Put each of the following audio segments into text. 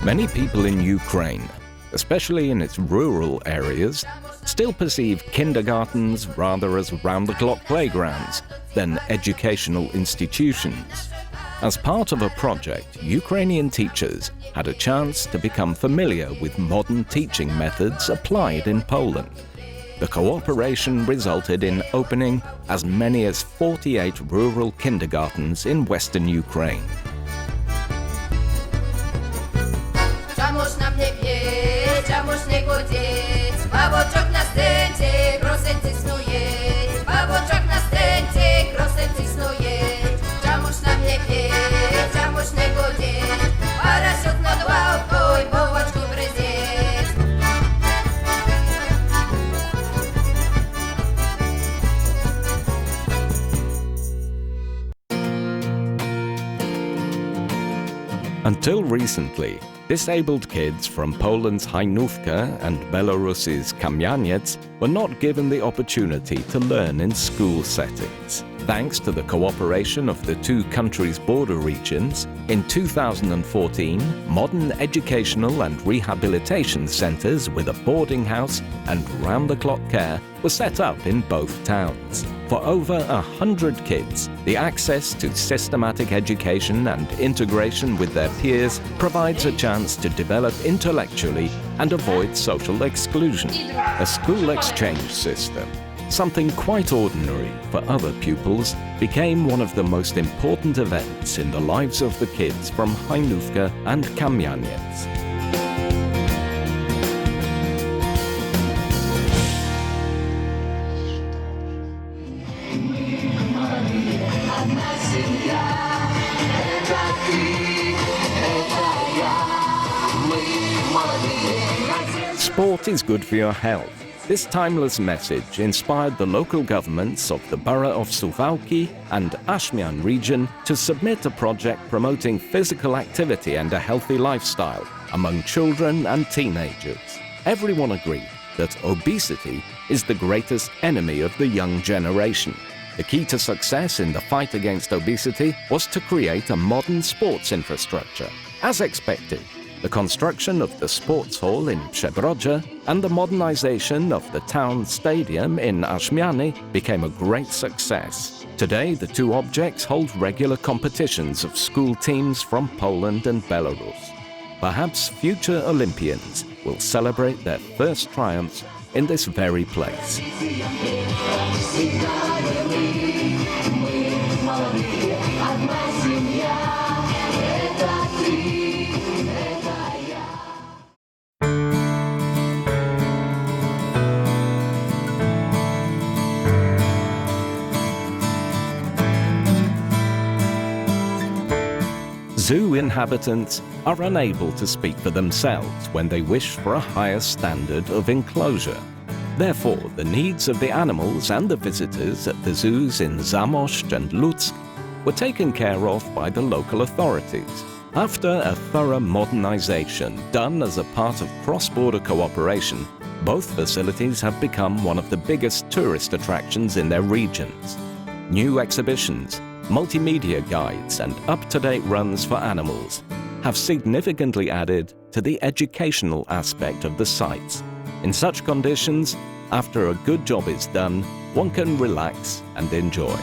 Many people in Ukraine, especially in its rural areas, still perceive kindergartens rather as round-the-clock playgrounds than educational institutions. As part of a project, Ukrainian teachers had a chance to become familiar with modern teaching methods applied in Poland. The cooperation resulted in opening as many as 48 rural kindergartens in western Ukraine. Until recently, disabled kids from Poland's Hajnówka and Belarus's Kam'янець were not given the opportunity to learn in school settings. Thanks to the cooperation of the two countries' border regions, in 2014, modern educational and rehabilitation centers with a boarding house and round-the-clock care were set up in both towns. For over 100 kids, the access to systematic education and integration with their peers provides a chance to develop intellectually and avoid social exclusion. A school exchange system, something quite ordinary for other pupils, became one of the most important events in the lives of the kids from Hajnówka and Kam'янець. Sport is good for your health. This timeless message inspired the local governments of the borough of Suwałki and Ashmian region to submit a project promoting physical activity and a healthy lifestyle among children and teenagers. Everyone agreed that obesity is the greatest enemy of the young generation. The key to success in the fight against obesity was to create a modern sports infrastructure. As expected, the construction of the sports hall in Przebrodzie and the modernization of the town stadium in Ashmiany became a great success. Today, the two objects hold regular competitions of school teams from Poland and Belarus. Perhaps future Olympians will celebrate their first triumphs in this very place. Zoo inhabitants are unable to speak for themselves when they wish for a higher standard of enclosure. Therefore, the needs of the animals and the visitors at the zoos in Zamość and Lutsk were taken care of by the local authorities. After a thorough modernization done as a part of cross-border cooperation, both facilities have become one of the biggest tourist attractions in their regions. New exhibitions, multimedia guides and up-to-date runs for animals have significantly added to the educational aspect of the sites. In such conditions, after a good job is done, one can relax and enjoy.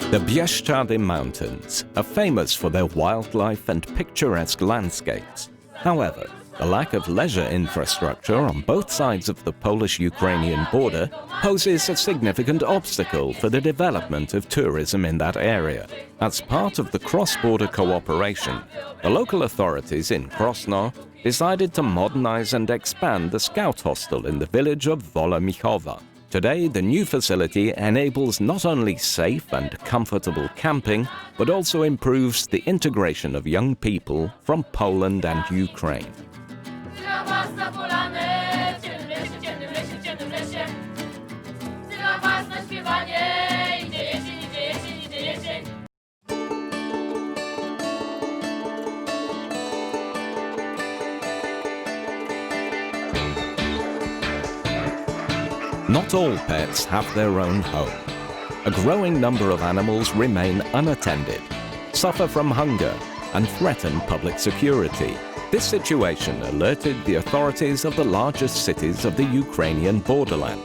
The Bieszczady Mountains are famous for their wildlife and picturesque landscapes. However, the lack of leisure infrastructure on both sides of the Polish-Ukrainian border poses a significant obstacle for the development of tourism in that area. As part of the cross-border cooperation, the local authorities in Krosno decided to modernize and expand the scout hostel in the village of Wola Michowa. Today, the new facility enables not only safe and comfortable camping, but also improves the integration of young people from Poland and Ukraine. Not all pets have their own home. A growing number of animals remain unattended, suffer from hunger, and threaten public security. This situation alerted the authorities of the largest cities of the Ukrainian borderland,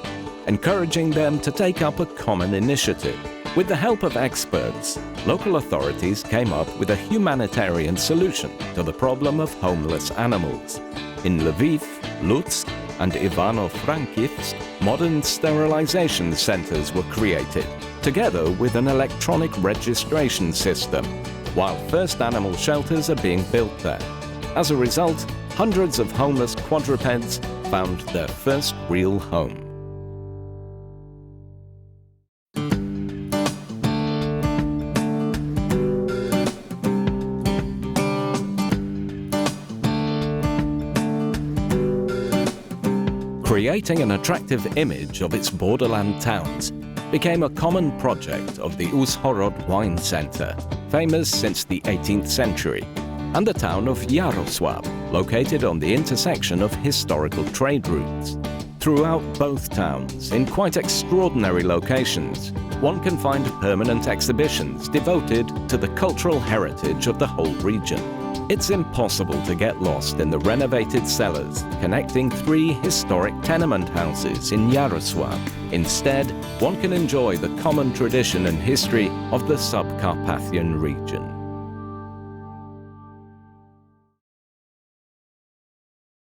encouraging them to take up a common initiative. With the help of experts, local authorities came up with a humanitarian solution to the problem of homeless animals. In Lviv, Lutsk, and Ivano-Frankivsk, modern sterilization centers were created, together with an electronic registration system, while first animal shelters are being built there. As a result, hundreds of homeless quadrupeds found their first real home. Creating an attractive image of its borderland towns became a common project of the Uzhhorod Wine Center, famous since the 18th century, and the town of Yaroslavl, located on the intersection of historical trade routes. Throughout both towns, in quite extraordinary locations, one can find permanent exhibitions devoted to the cultural heritage of the whole region. It's impossible to get lost in the renovated cellars connecting 3 historic tenement houses in Yaroslavl. Instead, one can enjoy the common tradition and history of the Subcarpathian region.